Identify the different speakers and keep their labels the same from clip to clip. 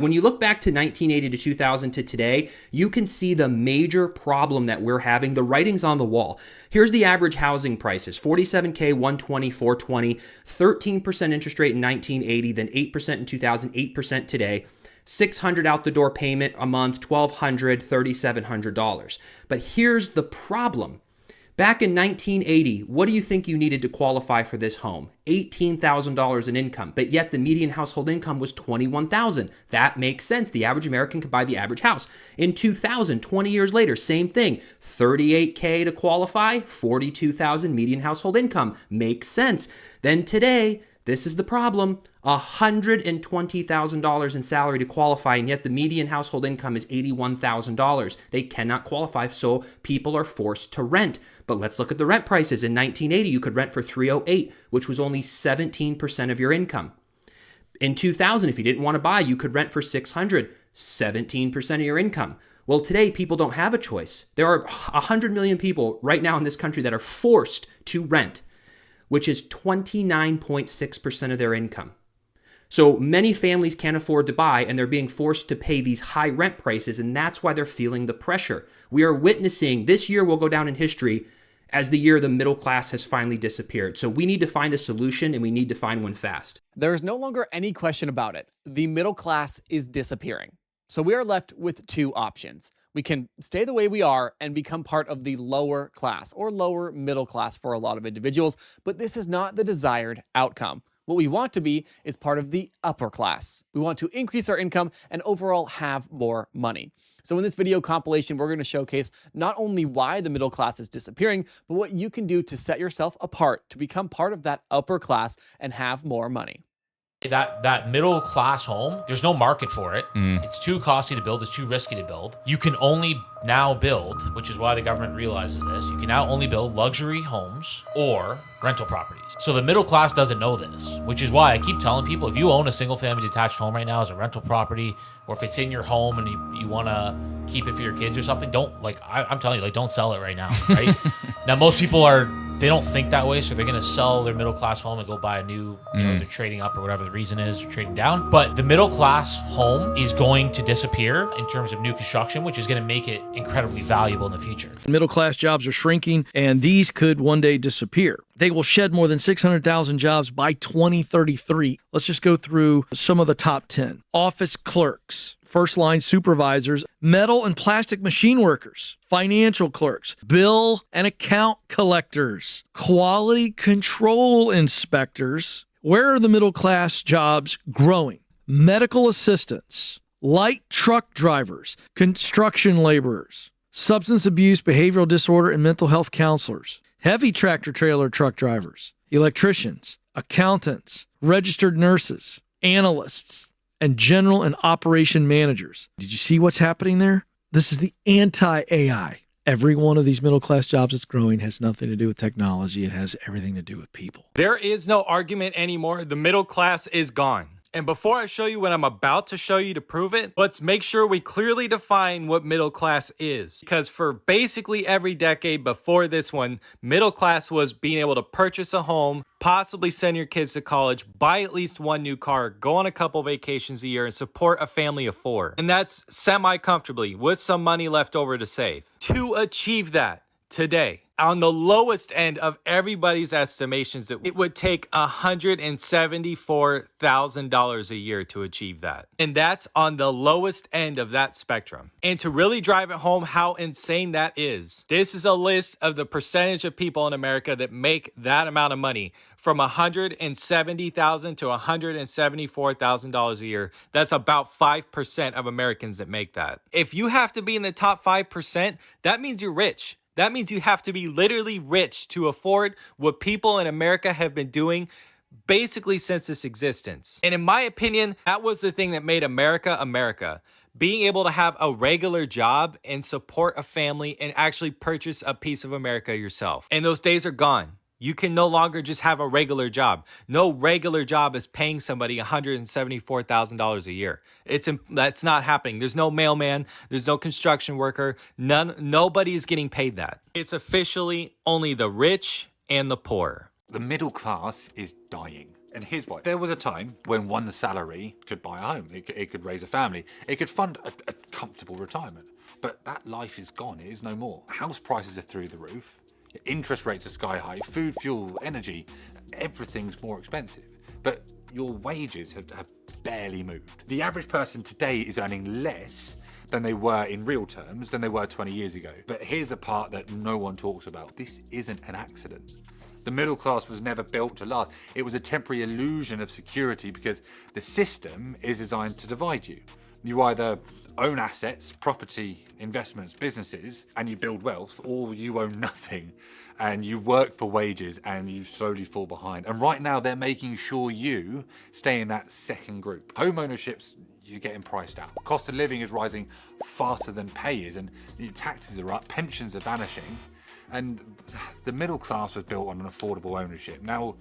Speaker 1: When you look back to 1980 to 2000 to today, you can see the major problem that we're having. The writing's on the wall. Here's the average housing prices: 47K, 120, 420, 13% interest rate in 1980, then 8% in 2000, 8% today. $600 out the door payment a month, $1,200, $3,700. But here's the problem. Back in 1980, what do you think you needed to qualify for this home? $18,000 in income, but yet the median household income was $21,000. That makes sense. The average American could buy the average house. In 2000, 20 years later, same thing. $38K to qualify, $42,000 median household income. Makes sense. Then today, this is the problem: $120,000 in salary to qualify, and yet the median household income is $81,000. They cannot qualify, so people are forced to rent. But let's look at the rent prices. In 1980, you could rent for $308, which was only 17% of your income. In 2000, if you didn't want to buy, you could rent for $600, 17% of your income. Well, today, people don't have a choice. There are 100 million people right now in this country that are forced to rent, which is 29.6% of their income. So many families can't afford to buy, and they're being forced to pay these high rent prices, and that's why they're feeling the pressure. We are witnessing, this year will go down in history as the year the middle class has finally disappeared. So we need to find a solution, and we need to find one fast.
Speaker 2: There is no longer any question about it. The middle class is disappearing. So we are left with two options. We can stay the way we are and become part of the lower class or lower middle class for a lot of individuals, but this is not the desired outcome. What we want to be is part of the upper class. We want to increase our income and overall have more money. So in this video compilation, we're going to showcase not only why the middle class is disappearing, but what you can do to set yourself apart to become part of that upper class and have more money.
Speaker 3: That middle class home, there's no market for it. It's too costly to build. It's too risky to build. You can only now build, which is why the government realizes this, you can now only build luxury homes or rental properties. So the middle class doesn't know this, which is why I keep telling people, if you own a single family detached home right now as a rental property, or if it's in your home and you want to keep it for your kids or something, I'm telling you, don't sell it right now, right? Now, most people they don't think that way, so they're going to sell their middle class home and go buy a new, they're trading up or whatever the reason is, or trading down. But the middle class home is going to disappear in terms of new construction, which is going to make it incredibly valuable in the future.
Speaker 4: Middle class jobs are shrinking, and these could one day disappear. They will shed more than 600,000 jobs by 2033. Let's just go through some of the top 10. Office clerks, first-line supervisors, metal and plastic machine workers, financial clerks, bill and account collectors, quality control inspectors. Where are the middle class jobs growing? Medical assistants, light truck drivers, construction laborers, substance abuse, behavioral disorder, and mental health counselors, heavy tractor trailer truck drivers, electricians, accountants, registered nurses, analysts, and general and operation managers. Did you see what's happening there? This is the anti-AI. Every one of these middle-class jobs that's growing has nothing to do with technology. It has everything to do with people.
Speaker 5: There is no argument anymore. The middle class is gone. And before I show you what I'm about to show you to prove it, let's make sure we clearly define what middle class is. Because for basically every decade before this one, middle class was being able to purchase a home, possibly send your kids to college, buy at least one new car, go on a couple vacations a year, and support a family of 4. And that's semi-comfortably with some money left over to save. To achieve that today, on the lowest end of everybody's estimations, it would take $174,000 a year to achieve that. And that's on the lowest end of that spectrum. And to really drive it home how insane that is, this is a list of the percentage of people in America that make that amount of money, from $170,000 to $174,000 a year. That's about 5% of Americans that make that. If you have to be in the top 5%, that means you're rich. That means you have to be literally rich to afford what people in America have been doing basically since its existence. And in my opinion, that was the thing that made America America. Being able to have a regular job and support a family and actually purchase a piece of America yourself. And those days are gone. You can no longer just have a regular job. No regular job is paying somebody $174,000 a year. That's not happening. There's no mailman. There's no construction worker. Nobody is getting paid that. It's officially only the rich and the poor.
Speaker 6: The middle class is dying. And here's why. There was a time when one salary could buy a home. It could raise a family. It could fund a comfortable retirement. But that life is gone. It is no more. House prices are through the roof. Interest rates are sky high. Food, fuel, energy, everything's more expensive. But your wages have barely moved. The average person today is earning less than they were in real terms than they were 20 years ago. But here's the part that no one talks about. This isn't an accident. The middle class was never built to last. It was a temporary illusion of security because the system is designed to divide you. You either own assets, property, investments, businesses, and you build wealth, or you own nothing and you work for wages and you slowly fall behind. And right now they're making sure you stay in that second group. Home ownership's you're getting priced out. Cost of living is rising faster than pay is, and taxes are up, pensions are vanishing. And the middle class was built on an affordable ownership. Now,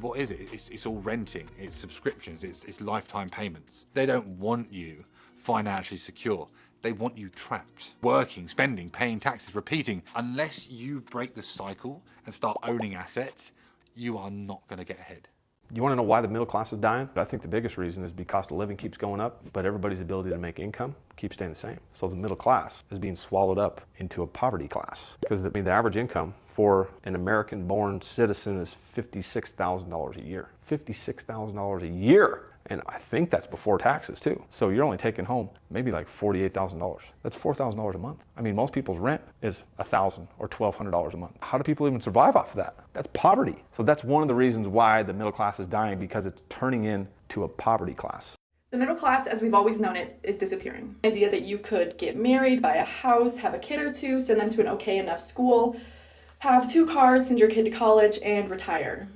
Speaker 6: what is it? It's all renting, it's subscriptions, it's lifetime payments. They don't want you financially secure. They want you trapped, working, spending, paying taxes, repeating. Unless you break the cycle and start owning assets, you are not going to get ahead.
Speaker 7: You want to know why the middle class is dying? I think the biggest reason is because cost of living keeps going up, but everybody's ability to make income keeps staying the same. So the middle class is being swallowed up into a poverty class. Because the average income for an American-born citizen is $56,000 a year. $56,000 a year! And I think that's before taxes too. So you're only taking home maybe like $48,000. That's $4,000 a month. I mean, most people's rent is $1,000 or $1,200 a month. How do people even survive off of that? That's poverty. So that's one of the reasons why the middle class is dying, because it's turning into a poverty class.
Speaker 8: The middle class, as we've always known it, is disappearing. The idea that you could get married, buy a house, have a kid or two, send them to an okay enough school, have 2 cars, send your kid to college, and retire.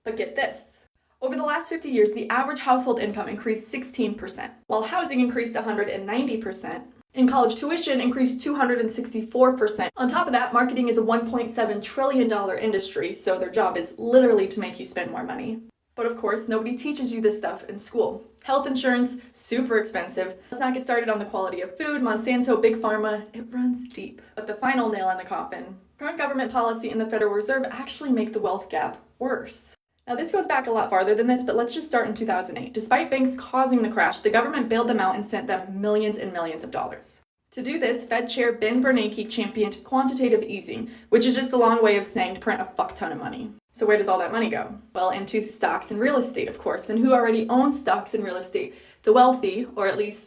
Speaker 8: But get this. Over the last 50 years, the average household income increased 16%, while housing increased 190%, and college tuition increased 264%. On top of that, marketing is a $1.7 trillion industry, so their job is literally to make you spend more money. But of course, nobody teaches you this stuff in school. Health insurance, super expensive. Let's not get started on the quality of food, Monsanto, Big Pharma, it runs deep. But the final nail in the coffin, current government policy and the Federal Reserve actually make the wealth gap worse. Now this goes back a lot farther than this, but let's just start in 2008. Despite banks causing the crash, the government bailed them out and sent them millions and millions of dollars. To do this, Fed Chair Ben Bernanke championed quantitative easing, which is just a long way of saying to print a fuck ton of money. So where does all that money go? Well, into stocks and real estate, of course. And who already owns stocks and real estate? The wealthy, or at least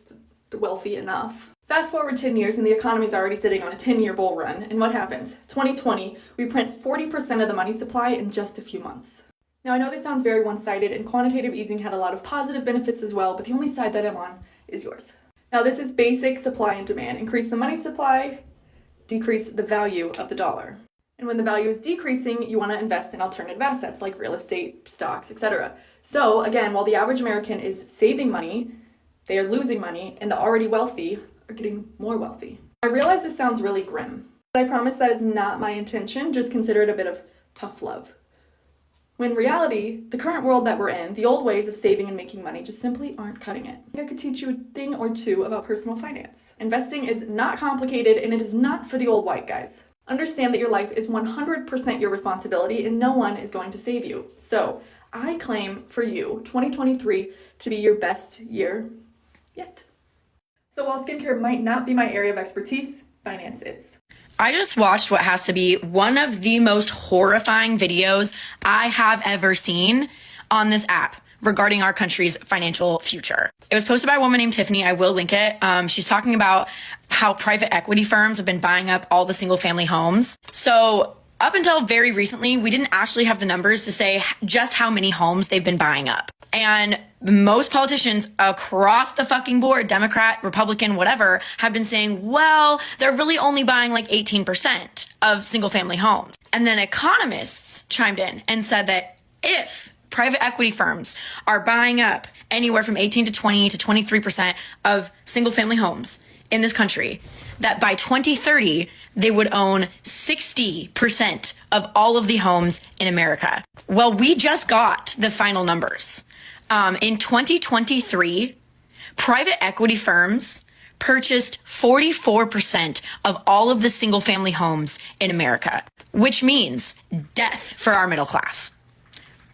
Speaker 8: the wealthy enough. Fast forward 10 years and the economy's already sitting on a 10-year bull run. And what happens? 2020, we print 40% of the money supply in just a few months. Now, I know this sounds very one-sided, and quantitative easing had a lot of positive benefits as well, but the only side that I'm on is yours. Now, this is basic supply and demand. Increase the money supply, decrease the value of the dollar. And when the value is decreasing, you want to invest in alternative assets like real estate, stocks, etc. So, again, while the average American is saving money, they are losing money, and the already wealthy are getting more wealthy. I realize this sounds really grim, but I promise that is not my intention. Just consider it a bit of tough love. When in reality, the current world that we're in, the old ways of saving and making money just simply aren't cutting it. I could teach you a thing or two about personal finance. Investing is not complicated, and it is not for the old white guys. Understand that your life is 100% your responsibility and no one is going to save you. So I claim for you 2023 to be your best year yet. So while skincare might not be my area of expertise, finance is.
Speaker 9: I just watched what has to be one of the most horrifying videos I have ever seen on this app regarding our country's financial future. It was posted by a woman named Tiffany. I will link it. She's talking about how private equity firms have been buying up all the single family homes. So up until very recently, we didn't actually have the numbers to say just how many homes they've been buying up. And most politicians across the fucking board, Democrat, Republican, whatever, have been saying, well, they're really only buying like 18% of single family homes. And then economists chimed in and said that if private equity firms are buying up anywhere from 18 to 20 to 23% of single family homes in this country, that by 2030, they would own 60% of all of the homes in America. Well, we just got the final numbers. In 2023, private equity firms purchased 44% of all of the single family homes in America, which means death for our middle class.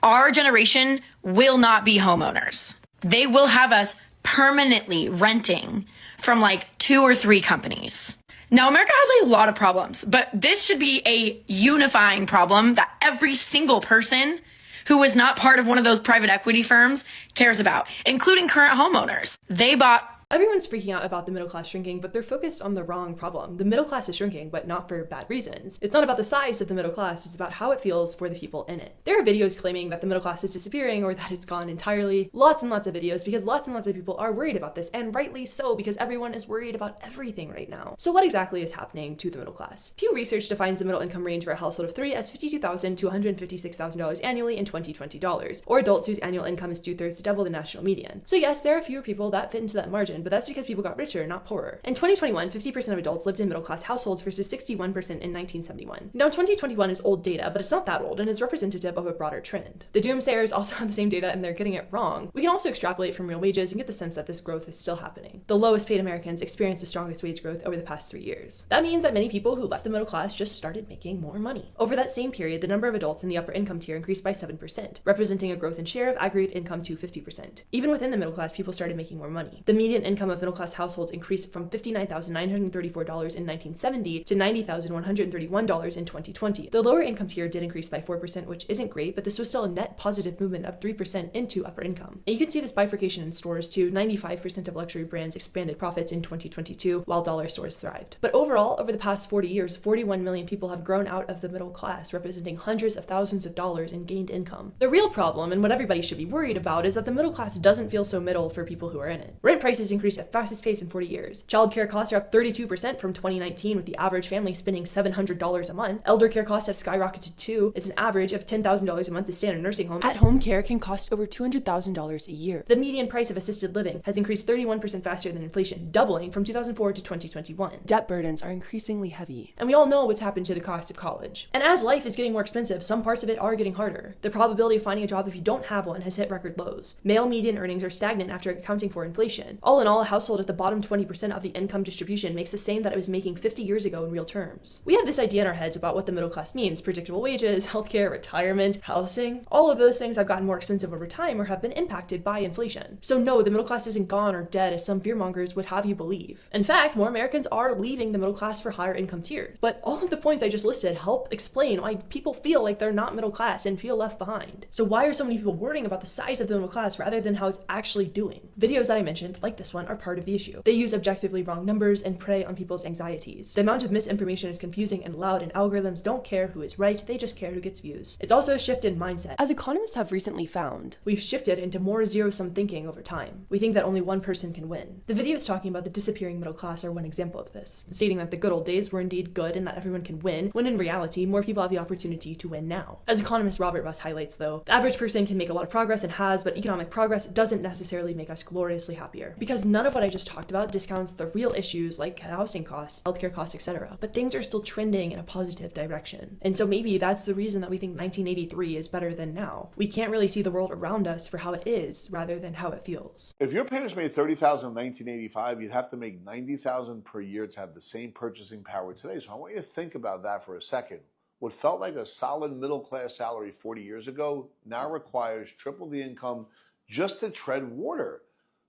Speaker 9: Our generation will not be homeowners. They will have us permanently renting from like 2 or 3 companies. Now, America has a lot of problems, but this should be a unifying problem that every single person who is not part of one of those private equity firms cares about, including current homeowners. They bought
Speaker 10: Everyone's freaking out about the middle class shrinking, but they're focused on the wrong problem. The middle class is shrinking, but not for bad reasons. It's not about the size of the middle class, it's about how it feels for the people in it. There are videos claiming that the middle class is disappearing or that it's gone entirely. Lots and lots of videos, because lots and lots of people are worried about this, and rightly so, because everyone is worried about everything right now. So what exactly is happening to the middle class? Pew Research defines the middle income range for a household of 3 as $52,000 to $156,000 annually in 2020 dollars, or adults whose annual income is 2/3 to double the national median. So yes, there are fewer people that fit into that margin, but that's because people got richer, not poorer. In 2021, 50% of adults lived in middle-class households versus 61% in 1971. Now, 2021 is old data, but it's not that old and is representative of a broader trend. The doomsayers also have the same data and they're getting it wrong. We can also extrapolate from real wages and get the sense that this growth is still happening. The lowest paid Americans experienced the strongest wage growth over the past 3 years. That means that many people who left the middle class just started making more money. Over that same period, the number of adults in the upper income tier increased by 7%, representing a growth in share of aggregate income to 50%. Even within the middle class, people started making more money. The median income of middle class households increased from $59,934 in 1970 to $90,131 in 2020. The lower income tier did increase by 4%, which isn't great, but this was still a net positive movement of 3% into upper income. And you can see this bifurcation in stores too. 95% of luxury brands expanded profits in 2022, while dollar stores thrived. But overall, over the past 40 years, 41 million people have grown out of the middle class, representing hundreds of thousands of dollars in gained income. The real problem, and what everybody should be worried about, is that the middle class doesn't feel so middle for people who are in it. Rent prices increased at fastest pace in 40 years. Childcare costs are up 32% from 2019, with the average family spending $700 a month. Elder care costs have skyrocketed too. It's an average of $10,000 a month to stay in a nursing home. At-home care can cost over $200,000 a year. The median price of assisted living has increased 31% faster than inflation, doubling from 2004 to 2021. Debt burdens are increasingly heavy, and we all know what's happened to the cost of college. And as life is getting more expensive, some parts of it are getting harder. The probability of finding a job if you don't have one has hit record lows. Male median earnings are stagnant after accounting for inflation. All in all, a household at the bottom 20% of the income distribution makes the same that it was making 50 years ago in real terms. We have this idea in our heads about what the middle class means: predictable wages, healthcare, retirement, housing. All of those things have gotten more expensive over time or have been impacted by inflation. So no, the middle class isn't gone or dead as some fearmongers would have you believe. In fact, more Americans are leaving the middle class for higher income tiers. But all of the points I just listed help explain why people feel like they're not middle class and feel left behind. So why are so many people worrying about the size of the middle class rather than how it's actually doing? Videos that I mentioned, like this one, are part of the issue. They use objectively wrong numbers and prey on people's anxieties. The amount of misinformation is confusing and loud, and algorithms don't care who is right, they just care who gets views. It's also a shift in mindset. As economists have recently found, we've shifted into more zero-sum thinking over time. We think that only one person can win. The videos talking about the disappearing middle class are one example of this, stating that the good old days were indeed good and that everyone can win, when in reality, more people have the opportunity to win now. As economist Robert Russ highlights though, the average person can make a lot of progress and has, but economic progress doesn't necessarily make us gloriously happier. Because none of what I just talked about discounts the real issues like housing costs, healthcare costs, etc. But things are still trending in a positive direction. And so maybe that's the reason that we think 1983 is better than now. We can't really see the world around us for how it is rather than how it feels.
Speaker 11: If your parents made $30,000 in 1985, you'd have to make $90,000 per year to have the same purchasing power today. So I want you to think about that for a second. What felt like a solid middle-class salary 40 years ago now requires triple the income just to tread water.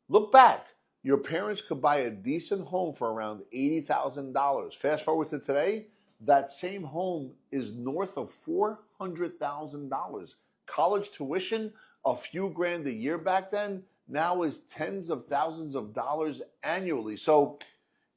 Speaker 11: Look back. Your parents could buy a decent home for around $80,000. Fast forward to today, that same home is north of $400,000. College tuition, a few grand a year back then, now is tens of thousands of dollars annually. So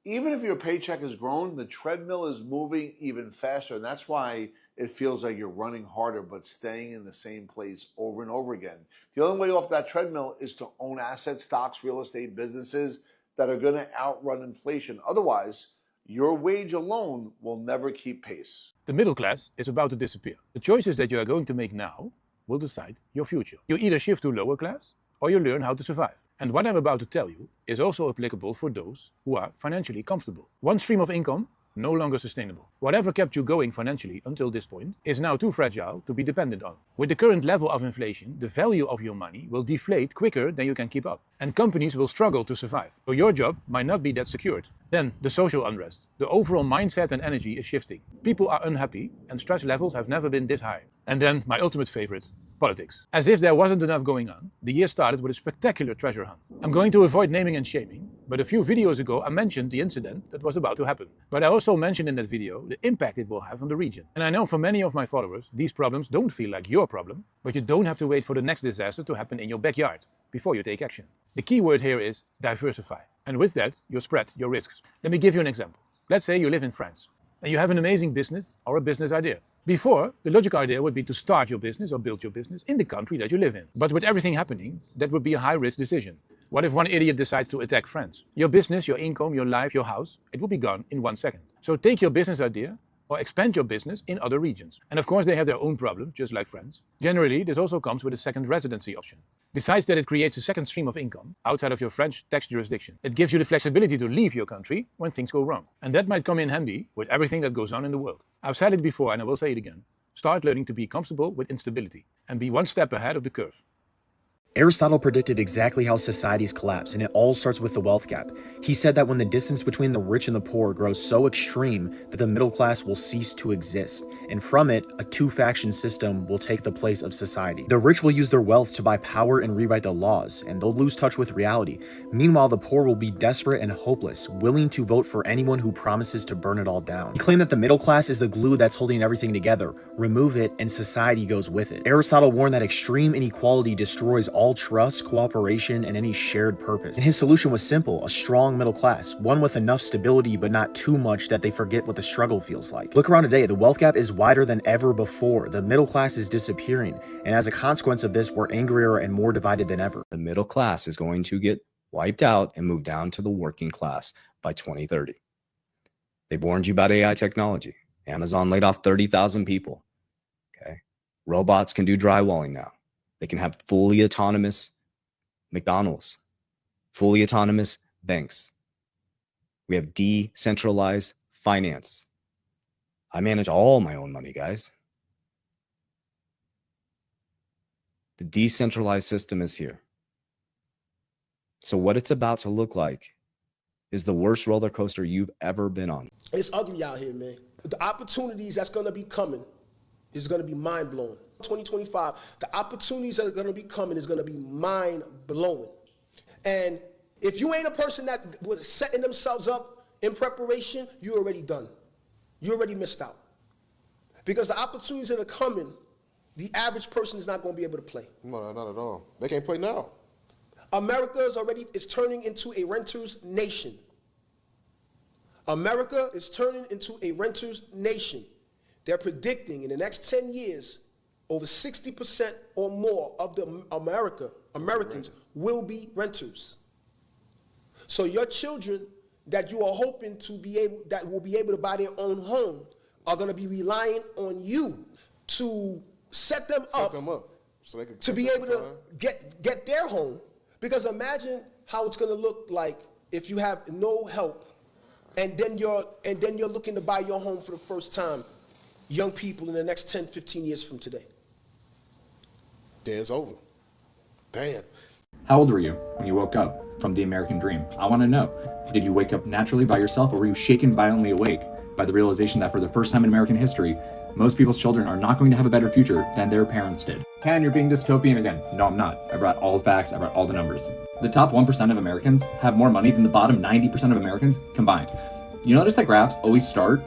Speaker 11: even if your paycheck has grown, the treadmill is moving even faster. And that's why it feels like you're running harder but staying in the same place over and over again. The only way off that treadmill is to own assets, stocks, real estate, businesses that are going to outrun inflation. Otherwise, your wage alone will never keep pace.
Speaker 12: The middle class is about to disappear. The choices that you are going to make now will decide your future. You either shift to lower class or you learn how to survive. And what I'm about to tell you is also applicable for those who are financially comfortable. One stream of income, no longer sustainable. Whatever kept you going financially until this point is now too fragile to be dependent on. With the current level of inflation, the value of your money will deflate quicker than you can keep up. And companies will struggle to survive. So your job might not be that secured. Then the social unrest. The overall mindset and energy is shifting. People are unhappy and stress levels have never been this high. And then my ultimate favorite, politics. As if there wasn't enough going on, the year started with a spectacular treasure hunt. I'm going to avoid naming and shaming, but a few videos ago I mentioned the incident that was about to happen. But I also mentioned in that video the impact it will have on the region. And I know for many of my followers, these problems don't feel like your problem, but you don't have to wait for the next disaster to happen in your backyard before you take action. The key word here is diversify. And with that, you spread your risks. Let me give you an example. Let's say you live in France and you have an amazing business or a business idea. Before, the logical idea would be to start your business or build your business in the country that you live in. But with everything happening, that would be a high-risk decision. What if one idiot decides to attack France? Your business, your income, your life, your house, it will be gone in 1 second. So take your business idea or expand your business in other regions. And of course, they have their own problems, just like France. Generally, this also comes with a second residency option. Besides that, it creates a second stream of income outside of your French tax jurisdiction. It gives you the flexibility to leave your country when things go wrong. And that might come in handy with everything that goes on in the world. I've said it before and I will say it again. Start learning to be comfortable with instability and be one step ahead of the curve.
Speaker 13: Aristotle predicted exactly how societies collapse, and it all starts with the wealth gap. He said that when the distance between the rich and the poor grows so extreme that the middle class will cease to exist, and from it, a two-faction system will take the place of society. The rich will use their wealth to buy power and rewrite the laws, and they'll lose touch with reality. Meanwhile, the poor will be desperate and hopeless, willing to vote for anyone who promises to burn it all down. He claimed that the middle class is the glue that's holding everything together. Remove it, and society goes with it. Aristotle warned that extreme inequality destroys all trust, cooperation, and any shared purpose. And his solution was simple: a strong middle class, one with enough stability but not too much that they forget what the struggle feels like. Look around today, the wealth gap is wider than ever before. The middle class is disappearing, and as a consequence of this, we're angrier and more divided than ever.
Speaker 14: The middle class is going to get wiped out and move down to the working class by 2030. They've warned you about AI technology. Amazon laid off 30,000 people. Okay. Robots can do drywalling now. They can have fully autonomous McDonald's, fully autonomous banks. We have decentralized finance. I manage all my own money, guys. The decentralized system is here. So what it's about to look like is the worst roller coaster you've ever been on.
Speaker 15: It's ugly out here, man. The opportunities that's going to be coming is going to be mind-blowing. 2025, the opportunities that are going to be coming is going to be mind-blowing. And if you ain't a person that was setting themselves up in preparation, you're already done. You already missed out. Because the opportunities that are coming, the average person is not going to be able to play.
Speaker 16: No, not at all. They can't play now.
Speaker 15: America is turning into a renter's nation. America is turning into a renter's nation. They're predicting in the next 10 years, over 60% or more of the Americans will be renters. So your children that you are hoping to be able, that will be able to buy their own home, are going to be relying on you to set them up
Speaker 16: so they can
Speaker 15: to be able to get their home. Because imagine how it's going to look like if you have no help, and then you're looking to buy your home for the first time, young people in the next 10, 15 years from today.
Speaker 16: Then it's over. Damn.
Speaker 17: How old were you when you woke up from the American dream? I want to know. Did you wake up naturally by yourself, or were you shaken violently awake by the realization that for the first time in American history, most people's children are not going to have a better future than their parents did? Ken, you're being dystopian again. No, I'm not. I brought all the facts. I brought all the numbers. The top 1% of Americans have more money than the bottom 90% of Americans combined. You notice that graphs always start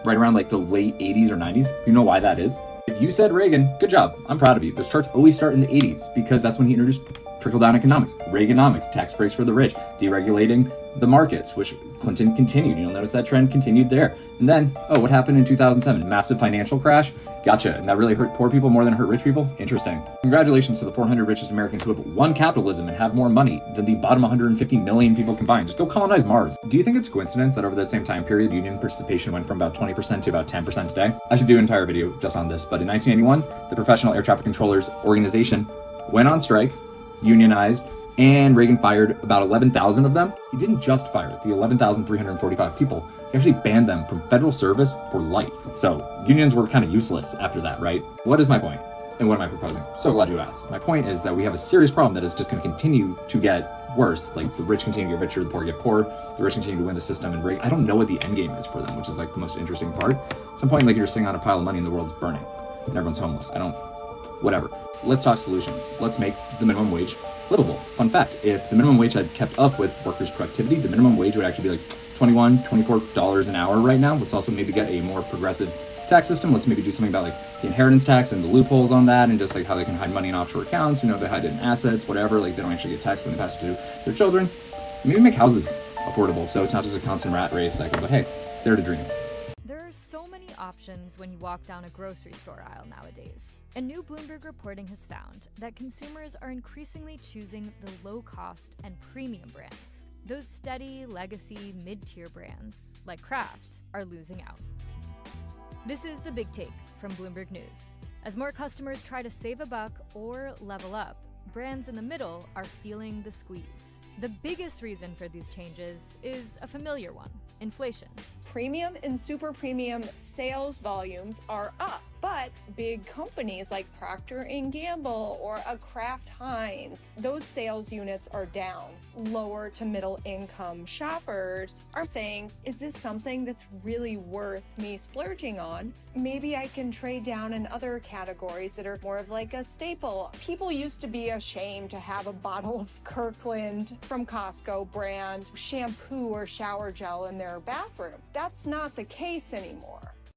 Speaker 17: right around like the late 80s or 90s? You know why that is? If you said Reagan, good job. I'm proud of you. Those charts always start in the 80s because that's when he introduced trickle-down economics, Reaganomics, tax breaks for the rich, deregulating the markets, which Clinton continued. You'll notice that trend continued there. And then, oh, what happened in 2007? Massive financial crash? Gotcha. And that really hurt poor people more than it hurt rich people? Interesting. Congratulations to the 400 richest Americans who have won capitalism and have more money than the bottom 150 million people combined. Just go colonize Mars. Do you think it's coincidence that over that same time period, union participation went from about 20% to about 10% today? I should do an entire video just on this, but in 1981, the Professional Air Traffic Controllers Organization went on strike, unionized, and Reagan fired about 11,000 of them. He didn't just fire the 11,345 people. He actually banned them from federal service for life. So unions were kind of useless after that, right? What is my point? And what am I proposing? So glad you asked. My point is that we have a serious problem that is just going to continue to get worse. Like the rich continue to get richer, the poor get poor, the rich continue to win the system, and I don't know what the end game is for them, which is like the most interesting part. At some point, like you're just sitting on a pile of money and the world's burning and everyone's homeless. I don't whatever. Let's talk solutions. Let's make the minimum wage livable. Fun fact, if the minimum wage had kept up with workers' productivity, the minimum wage would actually be like $21, $24 an hour right now. Let's also maybe get a more progressive tax system. Let's maybe do something about like the inheritance tax and the loopholes on that, and just like how they can hide money in offshore accounts, they hide in assets, whatever, like they don't actually get taxed when they pass it to their children. Maybe make houses affordable so it's not just a constant rat race cycle, but hey, dare to dream.
Speaker 18: There are so many options when you walk down a grocery store aisle nowadays. A new Bloomberg reporting has found that consumers are increasingly choosing the low-cost and premium brands. Those steady, legacy, mid-tier brands, like Kraft, are losing out. This is The Big Take from Bloomberg News. As more customers try to save a buck or level up, brands in the middle are feeling the squeeze. The biggest reason for these changes is a familiar one: inflation.
Speaker 19: Premium and super premium sales volumes are up, but big companies like Procter & Gamble or a Kraft Heinz, those sales units are down. Lower to middle income shoppers are saying, is this something that's really worth me splurging on? Maybe I can trade down in other categories that are more of like a staple. People used to be ashamed to have a bottle of Kirkland from Costco brand shampoo or shower gel in their bathroom. That's not the case anymore.